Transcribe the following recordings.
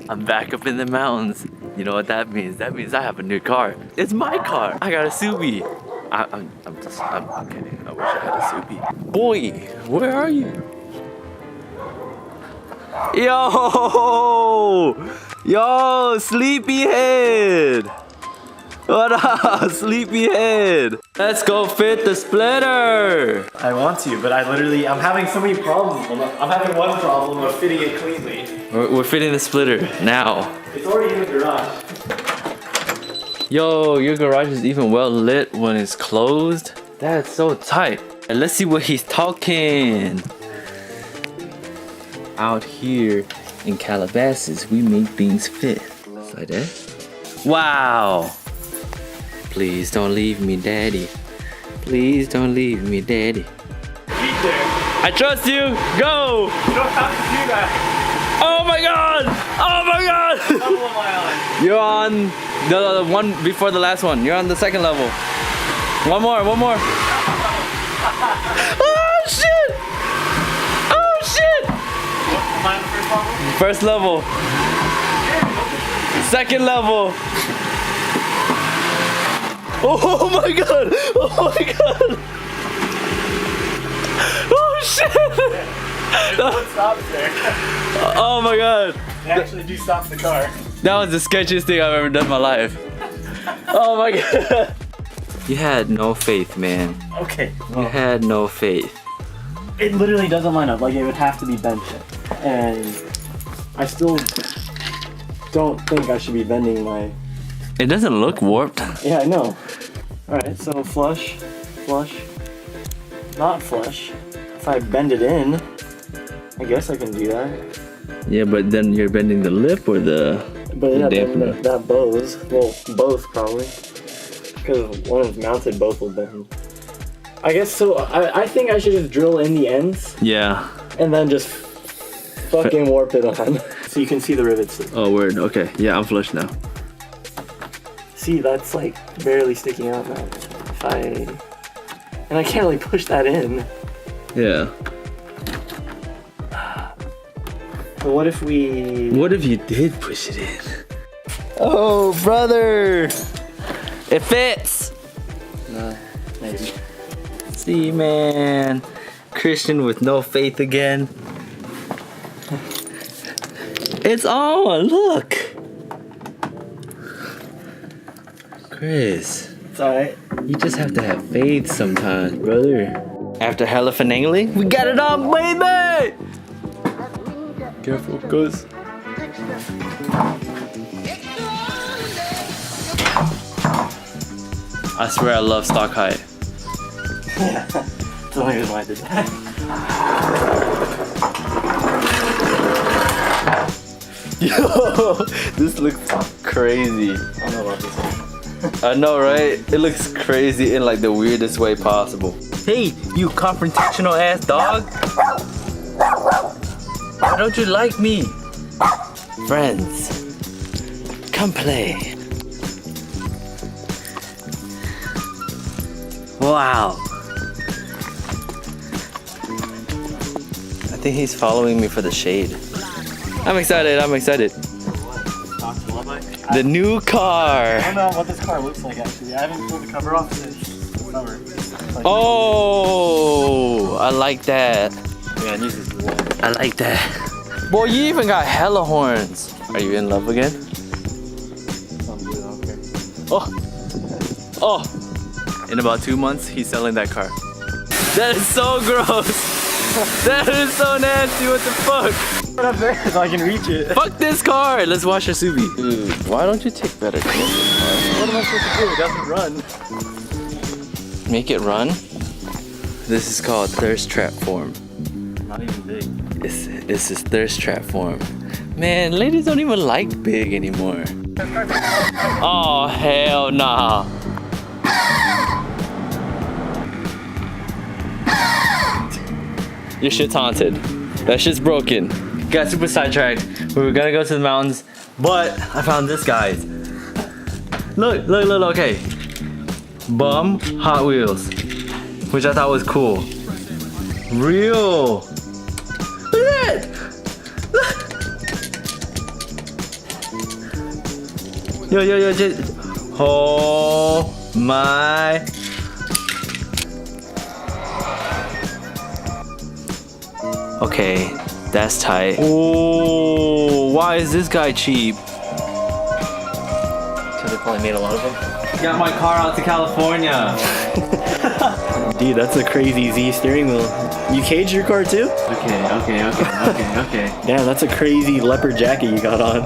I'm back up in the mountains. You know what that means? That means I have a new car. It's my car. I got a Subi. I'm kidding. I wish I had a Subi. Boy, where are you? Yo, sleepyhead. What up, sleepyhead? Let's go fit the splitter. I want to, but I'm having so many problems. I'm having one problem of fitting it cleanly. We're fitting the splitter now. It's already in the garage. Yo, your garage is even well lit when it's closed. That's so tight. And let's see what he's talking. Out here in Calabasas, we make things fit. Just like that. Wow. Please don't leave me, daddy. Please don't leave me, daddy. I trust you. Go. You don't have to do that. Oh my god. Oh my god. What level am I on? You're on the one before the last one. You're on the second level. One more. Oh shit. Oh shit. Am I on the first First level. level? Second level. Oh my god! Oh my god! Oh shit! It stops there. Oh my god! They actually do stop the car. That was the sketchiest thing I've ever done in my life. Oh my god! You had no faith, man. Okay. You had no faith. It literally doesn't line up. Like, it would have to be bent. And I still don't think I should be bending my... It doesn't look warped. Yeah, I know. Alright, so flush, not flush. If I bend it in, I guess I can do that. Yeah, but then you're bending the lip or the dampener? That bows. Well, both probably. Because one is mounted, both will bend. I guess so. I think I should just drill in the ends. Yeah. And then just fucking warp it on. So you can see the rivets. Oh, word. Okay. Yeah, I'm flush now. See, that's like barely sticking out now. And I can't really push that in. Yeah. But what if you did push it in? Oh, brother! It fits! No, maybe. See, man. Christian with no faith again. It's on, look! Chris. It's alright. You just have to have faith sometimes, brother. After hella finagling, we got it on, baby! Careful, cuz. I swear I love stock height. Yeah. That's the only reason why I did that. Yo, this looks crazy. I don't know about this one. I know, right? It looks crazy in like the weirdest way possible. Hey, you confrontational ass dog. Why don't you like me? Friends, come play. Wow. I think he's following me for the shade. I'm excited. The new car. I don't know what this car looks like actually. I haven't pulled the cover off since summer. Oh, I like that. Yeah, it uses wool. I like that. Boy, you even got hella horns. Are you in love again? Oh. In about 2 months, he's selling that car. That is so gross. That is so nasty. What the fuck? Put up there so I can reach it. Fuck this car. Let's watch our Subi. Dude, why don't you take better care of this car? What am I supposed to do? It doesn't run. Make it run? This is called thirst trap form. Not even big. This is thirst trap form. Man, ladies don't even like big anymore. Oh, hell nah. Your shit's haunted. That shit's broken. Got super sidetracked. We were gonna go to the mountains, but I found this, guys. Look, okay. Bum Hot Wheels, which I thought was cool. Real. Look at that. Yo, just. Oh my. Okay, that's tight. Oh, why is this guy cheap? So they probably made a lot of them. Got my car out to California. Dude, that's a crazy Z steering wheel. You caged your car too? Okay. Damn, that's a crazy leopard jacket you got on.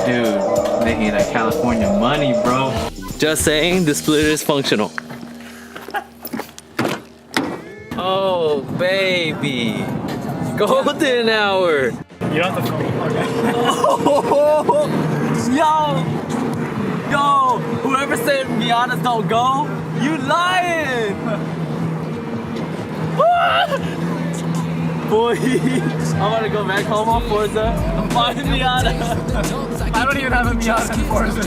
Dude, making that California money, bro. Just saying, the splitter is functional. Oh, baby. Golden hour. You don't have to film. Oh, yo, whoever said Miatas don't go, you lying. Boy, I'm gonna go back home on Forza and buy a Miata. I don't even have a Miata in Forza.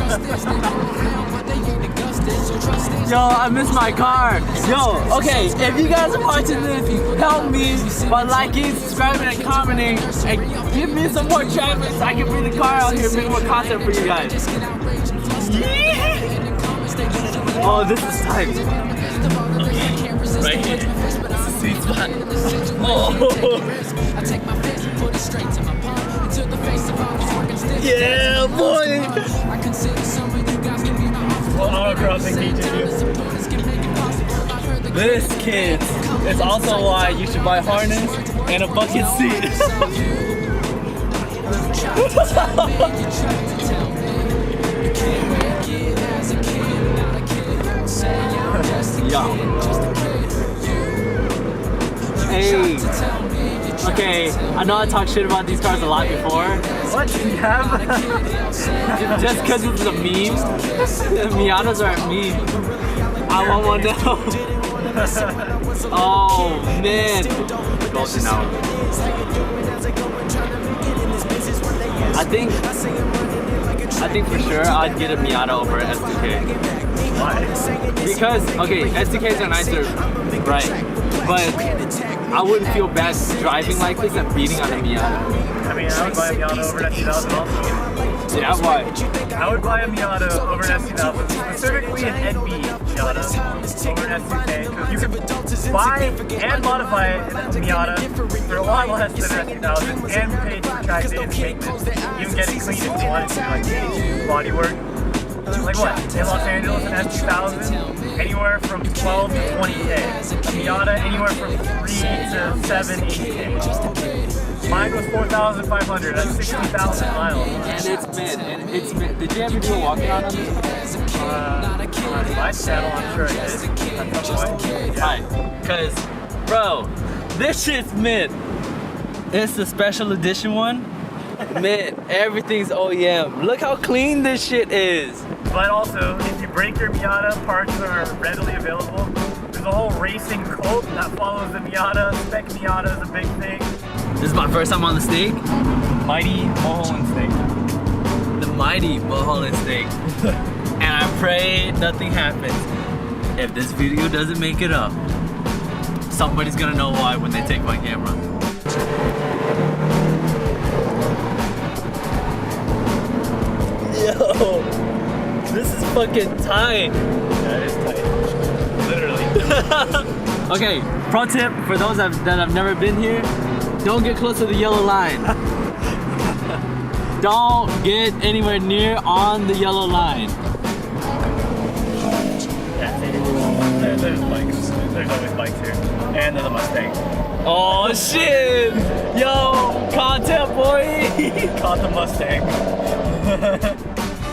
Yo, I miss my car. Yo, okay, if you guys are watching this, help me by liking, subscribing, and commenting, and give me some more traffic so I can bring the car out here and make more content for you guys. Yeah. Oh, this is tight. Okay, right here. This is a sweet spot. Oh. Yeah, boy. This, kids, is also why you should buy harness and a bucket seat. Yeah. Hey. Okay, I know I talked shit about these cars a lot before. What? You have? Just because it's a meme. The Miatas are a meme. I want one now. Oh man. Golden hour. I think for sure I'd get a Miata over an S2K. Why? Because, okay, S2Ks are nicer, right? But I wouldn't feel bad driving like this and beating on a Miata. I mean, I would buy a Miata over an S2000 also. Yeah, why? I would buy a Miata over an S2000, specifically an NB Miata over an S2K, because you can buy and modify a Miata for a lot less than an S2000 and pay for track days and maintenance. You can get it clean if you wanted to, like body work. Like what? In Los Angeles, an S2000, anywhere from 12 to 20K. A Miata, anywhere from 3 to 7, 8K. Mine was 4,500, that's 60,000 miles. And it's mid. Did you ever do a walkabout on this? On my channel, I'm sure it is. At some point. Yeah. Right. Cause, bro, this shit's mid. It's the special edition one. Mid. Everything's OEM. Look how clean this shit is. But also, if you break your Miata, parts are readily available. There's a whole racing cult that follows the Miata. Spec Miata is a big thing. This is my first time on the snake. Mighty Mulholland Steak. The mighty Mulholland Steak. And I pray nothing happens. If this video doesn't make it up, somebody's gonna know why when they take my camera. Yo, this is fucking tight. That is tight. Literally. Okay, pro tip for those that have never been here, don't get close to the yellow line. Don't get anywhere near on the yellow line. Yeah, there's bikes. There's always bikes here. And there's a Mustang. Oh shit! Yo, content boy! Caught the Mustang.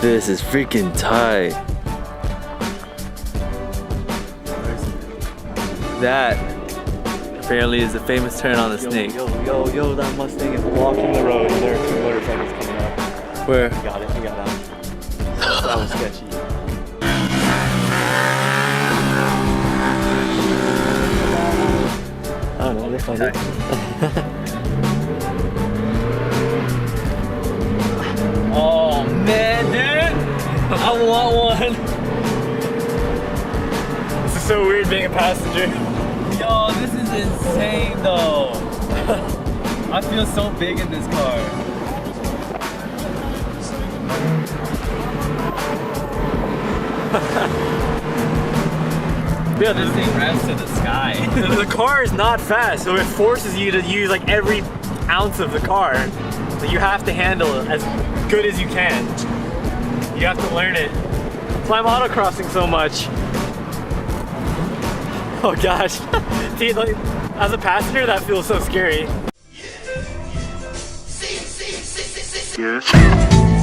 This is freaking tight. That apparently is a famous turn on the snake. Yo, that Mustang is blocking the road and there are 2 motorcycles coming up. Where? You got it, you got that. That was sketchy. I don't know, they're funny. Oh man, dude! I want one. This is so weird being a passenger. Yo, this is insane though. I feel so big in this car. Yeah, this thing revs to the sky. The car is not fast, so it forces you to use like every ounce of the car. But you have to handle it as good as you can. You have to learn it. That's why I'm autocrossing so much. Oh gosh. See, like, as a passenger, that feels so scary. Yes.